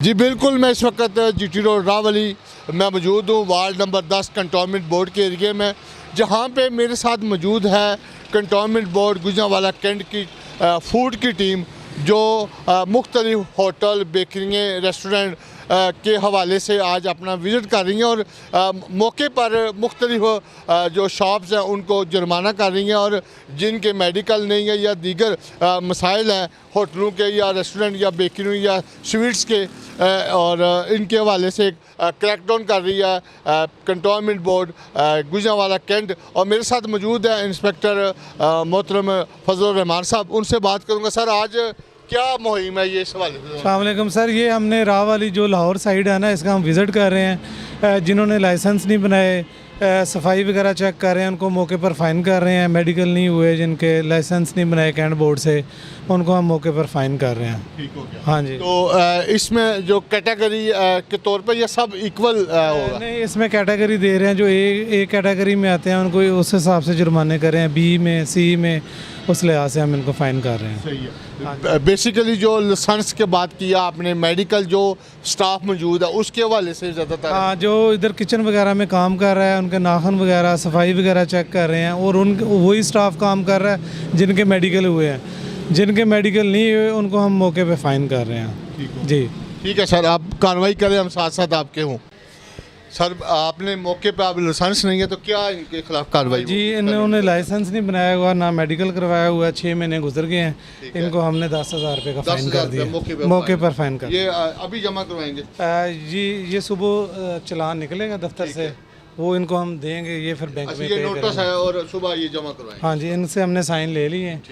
जी बिल्कुल, मैं इस वक्त जीटी रोड रावली मैं मौजूद हूँ वार्ड नंबर 10 कंटोनमेंट बोर्ड के एरिए में, जहाँ पे मेरे साथ मौजूद है कंटोनमेंट बोर्ड गुजरांवाला कैंट की फूड की टीम, जो मुख्तलिफ होटल, बेकरियाँ, रेस्टोरेंट के हवाले से आज अपना विज़िट कर रही हैं और मौके पर मुख्तलिफ जो शॉप्स हैं उनको जुर्माना कर रही हैं, और जिनके मेडिकल नहीं है या दीगर मसाइल हैं होटलों के या रेस्टोरेंट या बेकरियों या स्वीट्स के, और इनके हवाले से क्रैकडाउन कर रही है कंटोनमेंट बोर्ड गुजरांवाला कैंट। और मेरे साथ मौजूद है इंस्पेक्टर मोहतरम फजल रहमान साहब, उनसे बात करूँगा। सर, आज क्या मुहिम है ये इस हवाले से? अस्सलाम वालेकुम सर, ये हमने राह वाली जो लाहौर साइड है ना, इसका हम विज़िट कर रहे हैं। जिन्होंने लाइसेंस नहीं बनाए, सफाई वगैरह चेक कर रहे हैं, उनको मौके पर फ़ाइन कर रहे हैं। मेडिकल नहीं हुए, जिनके लाइसेंस नहीं बनाए कैंट बोर्ड से, उनको हम मौके पर फ़ाइन कर रहे हैं। ठीक हो गया। हाँ जी। तो इसमें जो कैटेगरी के तौर पर ये सब इक्वल होगा? नहीं, इसमें कैटेगरी दे रहे हैं। जो ए कैटेगरी में आते हैं उनको उस हिसाब से जुर्माने कर रहे हैं, बी में, सी में, उस लिहाज से हम इनको फ़ाइन कर रहे हैं। सही है। बेसिकली जो लाइसेंस के बात किया आपने, मेडिकल जो स्टाफ मौजूद है उसके हवाले से ज़्यादातर? हाँ, जो इधर किचन वगैरह में काम कर रहा है, उनके नाखून वगैरह, सफाई वगैरह चेक कर रहे हैं, और वही स्टाफ काम कर रहा है जिनके मेडिकल हुए हैं। जिनके मेडिकल नहीं हुए उनको हम मौके पे फ़ाइन कर रहे हैं। जी ठीक है सर, आप कार्रवाई करें, हम साथ साथ आपके हों। सर, आपने मौके पे आप लाइसेंस नहीं है तो क्या इनके खिलाफ कार्रवाई? जी, इन्होंने लाइसेंस नहीं बनाया हुआ, ना मेडिकल करवाया हुआ, 6 महीने गुजर गए हैं। इनको हमने 10,000 रुपये का फ़ाइन कर दिया, मौके पर फ़ाइन कर। ये अभी जमा करवाएंगे? जी, ये सुबह चलान निकलेगा दफ्तर से, वो इनको हम देंगे, ये फिर बैंक में ये नोटिस है और सुबह ये जमा करवाएंगे? हाँ जी, इनसे हमने साइन ले लिए हैं,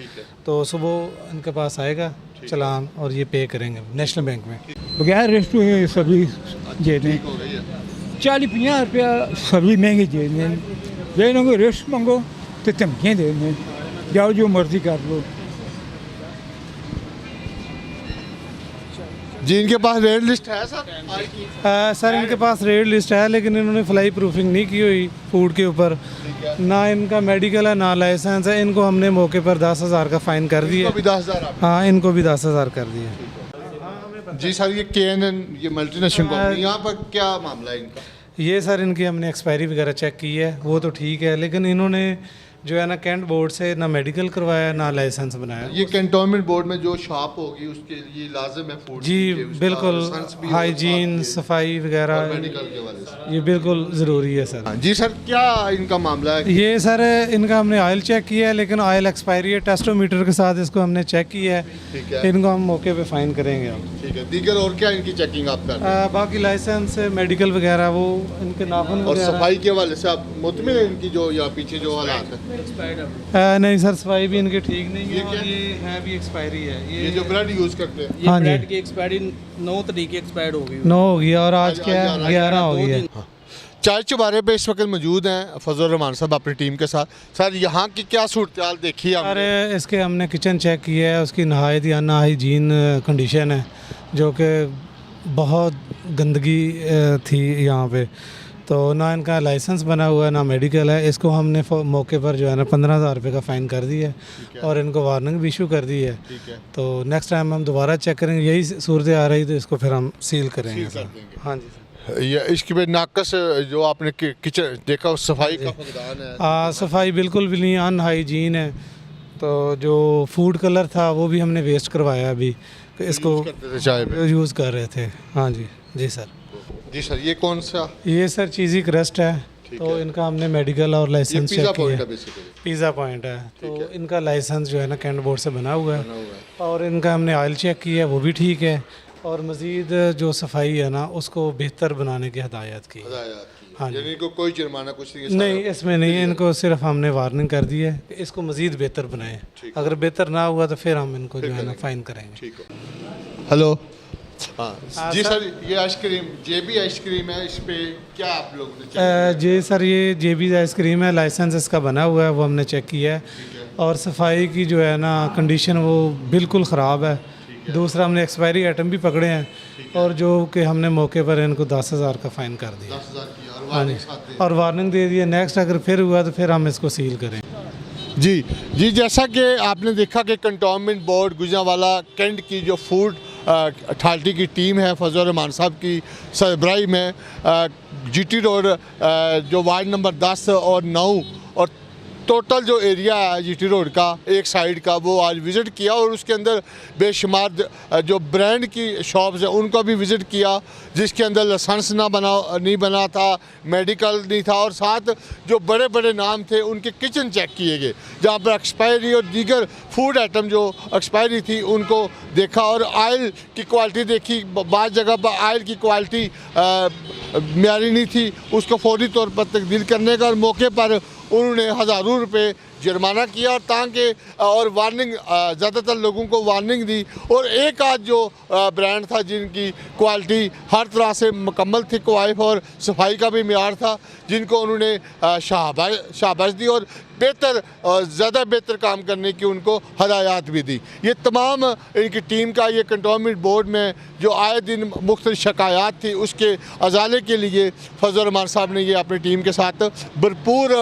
तो सुबह इनके पास आएगा चलान और ये पे करेंगे नेशनल बैंक में। बगैर रेस्ट हुए सर्विस दे दें, 40-50 रुपया सर्विस महंगी दे दें। जे इन्होंने रेस्ट मंगो तो धमकियाँ दे दें, जाओ जो मर्जी कर लो। जी, इनके पास रेड लिस्ट है सर? सर, इनके पास रेड लिस्ट है, लेकिन इन्होंने फ्लाई प्रूफिंग नहीं की हुई फूड के ऊपर, ना इनका मेडिकल है ना लाइसेंस है। इनको हमने मौके पर 10,000 का फ़ाइन कर दिया। 10,000? हाँ, इनको भी 10,000 कर दिया। जी सर, ये KNN ये मल्टीनेशनल कंपनी, यहाँ पर क्या मामला है इनका? ये सर, इनकी हमने एक्सपायरी वगैरह चेक की है, वो तो ठीक है, लेकिन इन्होंने जो है ना कैंट बोर्ड से ना मेडिकल करवाया ना लाइसेंस बनाया। ये कंटोनमेंट बोर्ड में जो शॉप होगी उसके लिए लाजिम है फूड? जी बिल्कुल, हाइजीन, सफाई वगैरह, मेडिकल के वाले से ये बिल्कुल ज़रूरी है सर। जी सर, क्या इनका मामला है? ये सर, इनका हमने ऑयल चेक किया है, लेकिन ऑयल एक्सपायरी है। टेस्टोमीटर के साथ इसको हमने चेक किया है। इनको हम मौके पे फ़ाइन करेंगे अब। ठीक है। दीगर और क्या इनकी चेकिंग आप कर रहे हैं? बाकी लाइसेंस, मेडिकल वगैरह, वो इनके नाखून और वगैरह। सफाई के वाले से आप मुतमिन है इनकी जो या पीछे जो हालात है? नहीं सर, सफाई भी इनकी ठीक नहीं है, और ये है भी एक्सपायरी है। ये जो ब्रेड यूज़ करते हैं, हाँ जी, ब्रेड की एक्सपायरी 9 तारीख की एक्सपायर्ड हो गई। 9 हो गया और आज क्या है, 11 हो गई है। चाय चुबारे पे इस वक्त मौजूद हैं फजल रहमान साहब अपनी टीम के साथ। सर, यहाँ की क्या सूरत हाल देखी है? अरे, इसके हमने किचन चेक किया है, उसकी नहायत या नाहाइजीन कंडीशन है, जो कि बहुत गंदगी थी यहाँ पे। तो ना इनका लाइसेंस बना हुआ है ना मेडिकल है। इसको हमने मौके पर जो है ना 15,000 रुपये का फ़ाइन कर दिया है, और इनको वार्निंग भी इशू कर दी है। तो नेक्स्ट टाइम हम दोबारा चेक करेंगे, यही सूरत आ रही तो इसको फिर हम सील करेंगे सर। हाँ जी। ये इसके पे नाकस जो आपने किचन देखा, सफाई का फकदान है? हाँ, सफाई बिल्कुल भी नहीं, अनहाइजीन है। तो जो फूड कलर था वो भी हमने वेस्ट करवाया अभी, इसको चाय पे यूज़ कर रहे थे। हाँ जी। जी सर। जी सर, ये कौन सा? ये सर चीज़ी क्रस्ट है, तो इनका हमने मेडिकल और लाइसेंस चेक किया। पिज़्ज़ा पॉइंट है, तो इनका लाइसेंस जो है ना कैंट बोर्ड से बना हुआ है, और इनका हमने ऑयल चेक किया, वो भी ठीक है। और मज़ीद जो सफाई है ना, उसको बेहतर बनाने की हदायत की। हाँ जी। इनको कोई जुर्माना कुछ नहीं, इसमें नहीं है। इनको सिर्फ हमने वार्निंग कर दी है कि इसको मज़ीद बेहतर बनाएं। अगर बेहतर ना हुआ तो फिर हम इनको जो है ना फ़ाइन करेंगे। हेलो। हाँ जी सर, ये आइसक्रीम JB आइसक्रीम है, इस पे क्या आप लोग ने? जी सर, ये JB आइसक्रीम है, लाइसेंस इसका बना हुआ है, वो हमने चेक किया है। और सफाई की जो है ना कंडीशन वो बिल्कुल ख़राब है। दूसरा, हमने एक्सपायरी आइटम भी पकड़े हैं, और जो कि हमने मौके पर इनको 10,000 का फ़ाइन कर दिया। हाँ जी, और वार्निंग दे दी है। नेक्स्ट अगर फिर हुआ तो फिर हम इसको सील करें। जी, जैसा कि आपने देखा कि कंटोनमेंट बोर्ड गुजरांवाला कैंट की जो फूड अथॉरिटी की टीम है फजल रहमान साहब की सरबराही में GT रोड जो वार्ड नंबर 10 और 9 और टोटल जो एरिया है GT रोड का एक साइड का वो आज विज़िट किया और उसके अंदर बेशुमार जो ब्रांड की शॉप्स हैं उनको भी विज़िट किया, जिसके अंदर लाइसेंस नहीं बना था, मेडिकल नहीं था, और साथ जो बड़े बड़े नाम थे उनके किचन चेक किए गए जहाँ पर एक्सपायरी और दीगर फूड आइटम जो एक्सपायरी थी उनको देखा, और आयल की क्वालिटी देखी। बाद जगह पर आयल की क्वालिटी म्यारी नहीं थी, उसको फौरी तौर पर तब्दील करने का, और मौके पर उन्होंने हज़ारों रुपए जुर्माना किया और ताकि और वार्निंग ज़्यादातर लोगों को वार्निंग दी, और एक आध जो ब्रांड था जिनकी क्वालिटी हर तरह से मुकम्मल थी, क्वाइफ और सफाई का भी मेयार था, जिनको उन्होंने शाबाश दी और बेहतर ज़्यादा बेहतर काम करने की उनको हदायत भी दी। ये तमाम इनकी टीम का ये कंटोनमेंट बोर्ड में जो आए दिन मुख्तलिफ शिकायत थी उसके अजाले के लिए फजल रहमान साहब ने ये अपनी टीम के साथ भरपूर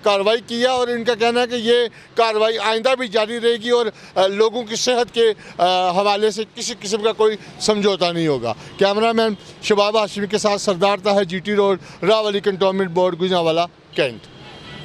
कार्रवाई किया, और इनका कहना है कि ये कार्रवाई आइंदा भी जारी रहेगी और लोगों की सेहत के हवाले से किसी किस्म का कोई समझौता नहीं होगा। कैमरामैन शबाब हाशमी के साथ सरदार ताहिर GT रोड रावली कंटोनमेंट बोर्ड गुजरांवाला कैंट।